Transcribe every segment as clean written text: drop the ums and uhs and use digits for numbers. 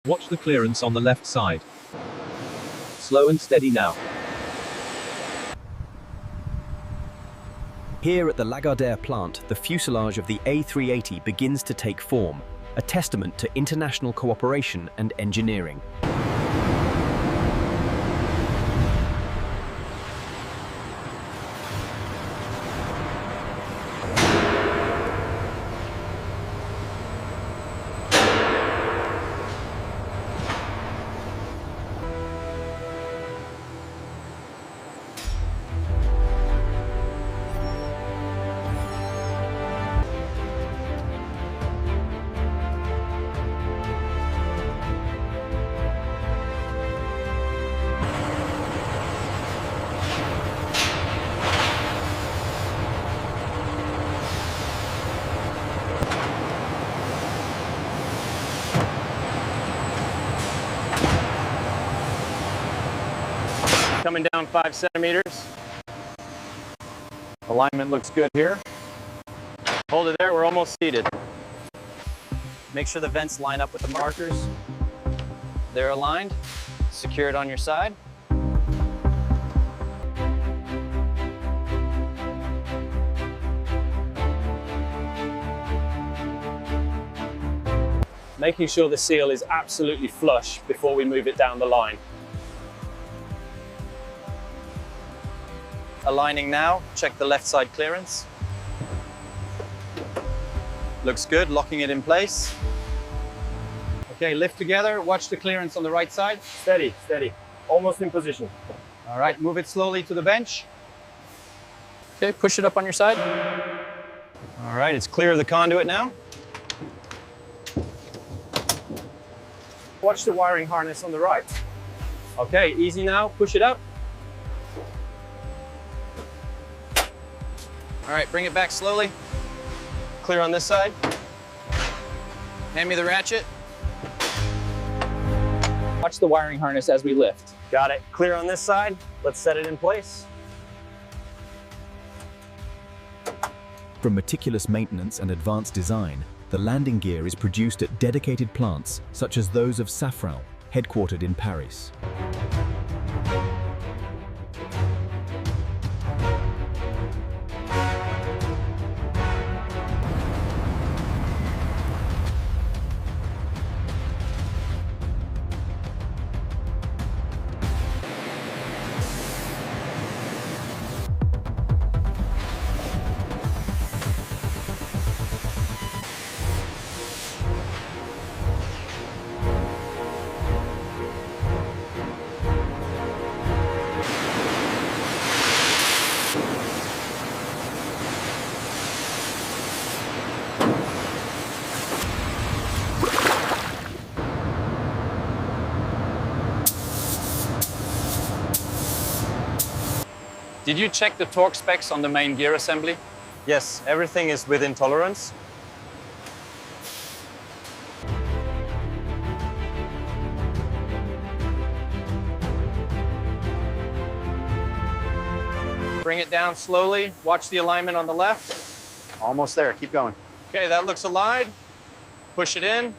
Watch the clearance on the left side. Slow and steady now. Here at the Lagardère plant, the fuselage of the A380 begins to take form, a testament to international cooperation and engineering. Coming down 5 centimeters. Alignment looks good here. Hold it there, we're almost seated. Make sure the vents line up with the markers. They're aligned. Secure it on your side. Making sure the seal is absolutely flush before we move it down the line. Aligning now, check the left side clearance. Looks good, locking it in place. Okay, lift together, watch the clearance on the right side. Steady, steady. Almost in position. All right, move it slowly to the bench. Okay, push it up on your side. All right, it's clear of the conduit now. Watch the wiring harness on the right. Okay, easy now, push it up. All right, bring it back slowly. Clear on this side. Hand me the ratchet. Watch the wiring harness as we lift. Got it. Clear on this side. Let's set it in place. From meticulous maintenance and advanced design, the landing gear is produced at dedicated plants, such as those of Safran, headquartered in Paris. Did you check the torque specs on the main gear assembly? Yes, everything is within tolerance. Bring it down slowly. Watch the alignment on the left. Almost there. Keep going. Okay, that looks aligned. Push it in.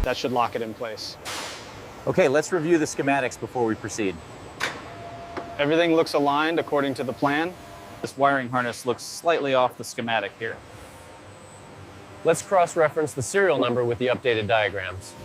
That should lock it in place. Okay, let's review the schematics before we proceed. Everything looks aligned according to the plan. This wiring harness looks slightly off the schematic here. Let's cross-reference the serial number with the updated diagrams.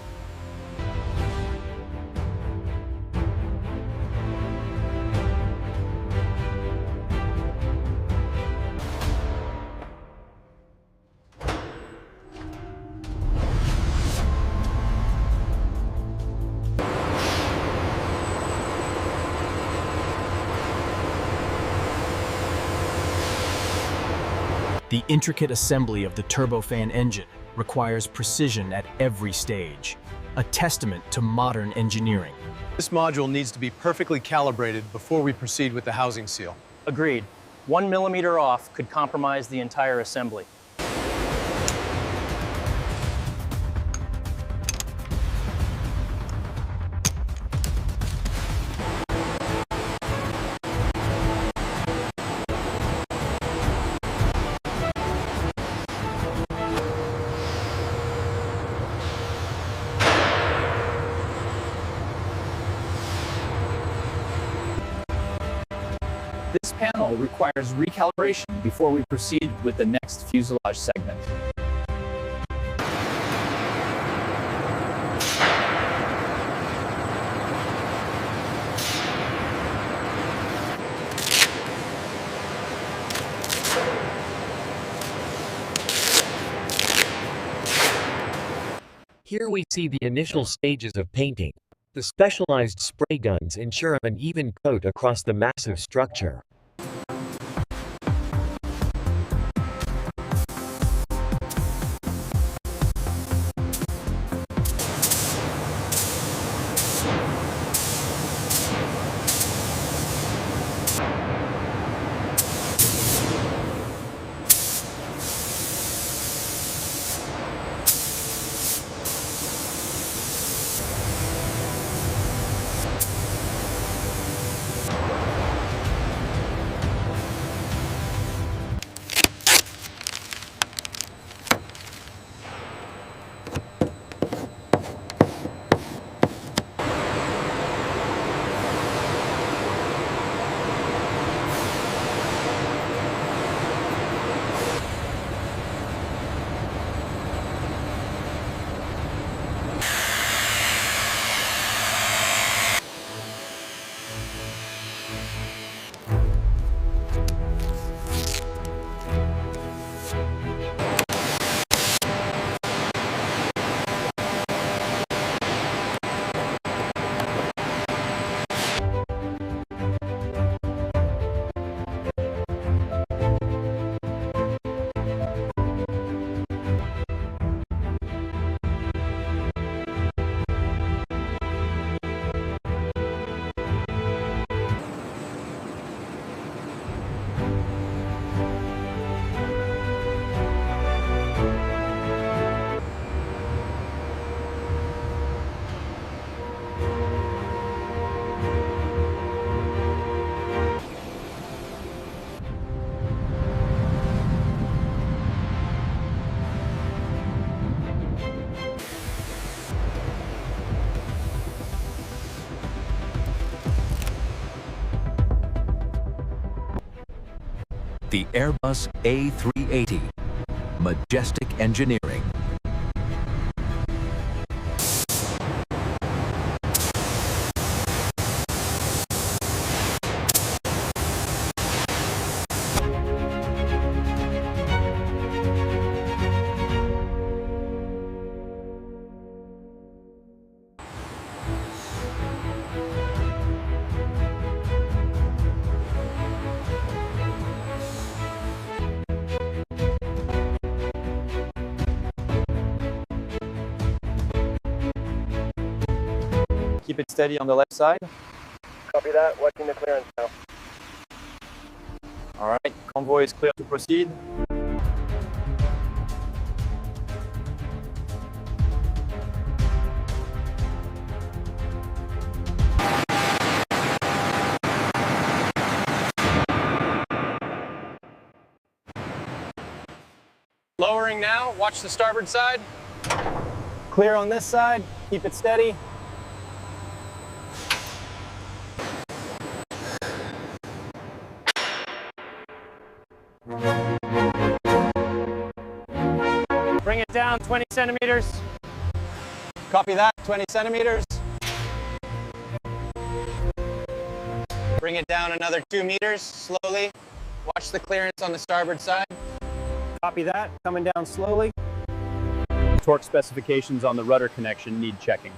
The intricate assembly of the turbofan engine requires precision at every stage, a testament to modern engineering. This module needs to be perfectly calibrated before we proceed with the housing seal. Agreed. 1 millimeter off could compromise the entire assembly. This panel requires recalibration before we proceed with the next fuselage segment. Here we see the initial stages of painting. The specialized spray guns ensure an even coat across the massive structure. The Airbus A380, majestic engineering. Keep it steady on the left side. Copy that. Watching the clearance now. All right, convoy is clear to proceed. Lowering now, watch the starboard side. Clear on this side, keep it steady. Bring it down 20 centimeters. Copy that, 20 centimeters. Bring it down another 2 meters, slowly. Watch the clearance on the starboard side. Copy that, coming down slowly. Torque specifications on the rudder connection need checking.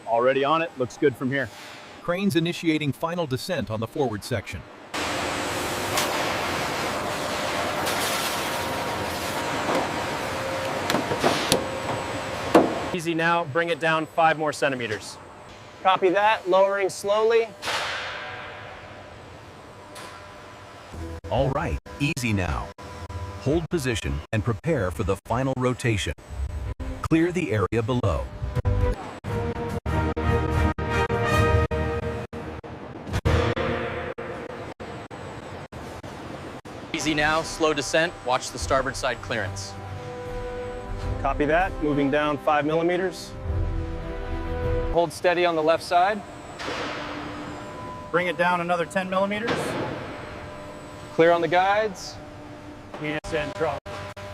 Already on it, looks good from here. Cranes initiating final descent on the forward section. Easy now, bring it down 5 more centimeters. Copy that, lowering slowly. All right, easy now. Hold position and prepare for the final rotation. Clear the area below. Easy now, slow descent, watch the starboard side clearance. Copy that, moving down 5 millimeters. Hold steady on the left side. Bring it down another 10 millimeters. Clear on the guides. Yes, and throttle.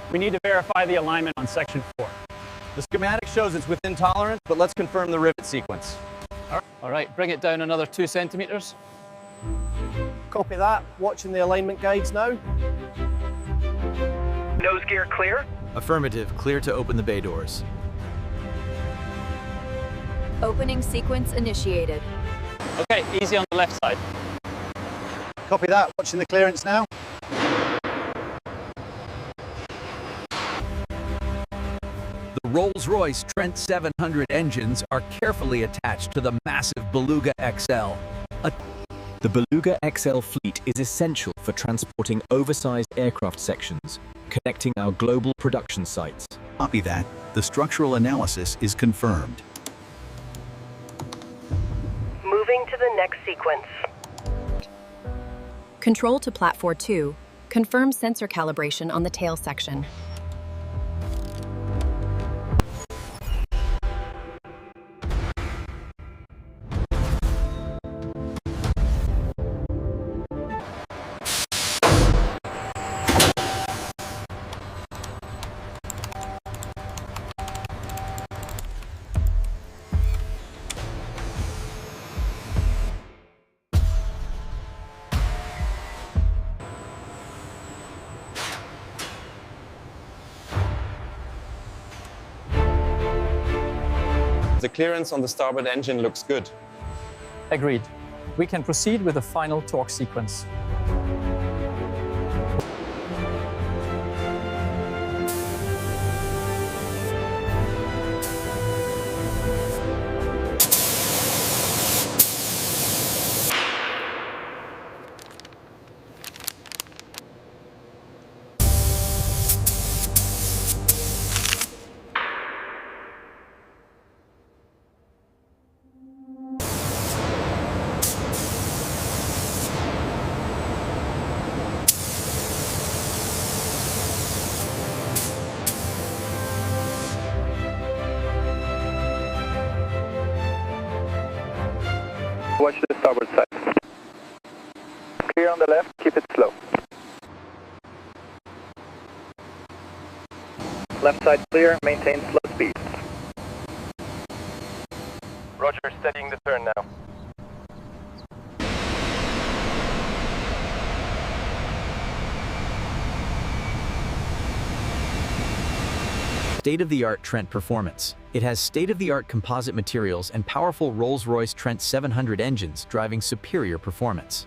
We need to verify the alignment on section 4. The schematic shows it's within tolerance, but let's confirm the rivet sequence. All right, bring it down another 2 centimeters. Copy that. Watching the alignment guides now. Nose gear clear. Affirmative, clear to open the bay doors. Opening sequence initiated. Okay, easy on the left side. Copy that. Watching the clearance now. The Rolls-Royce Trent 700 engines are carefully attached to the massive Beluga XL. The Beluga XL fleet is essential for transporting oversized aircraft sections, connecting our global production sites. Copy that. The structural analysis is confirmed. Moving to the next sequence. Control to platform 2. Confirm sensor calibration on the tail section. The clearance on the starboard engine looks good. Agreed. We can proceed with the final torque sequence. Watch the starboard side. Clear on the left, keep it slow. Left side clear, maintain slow speed. Roger, steadying the turn now. State-of-the-art Trent performance. It has state-of-the-art composite materials and powerful Rolls-Royce Trent 700 engines driving superior performance.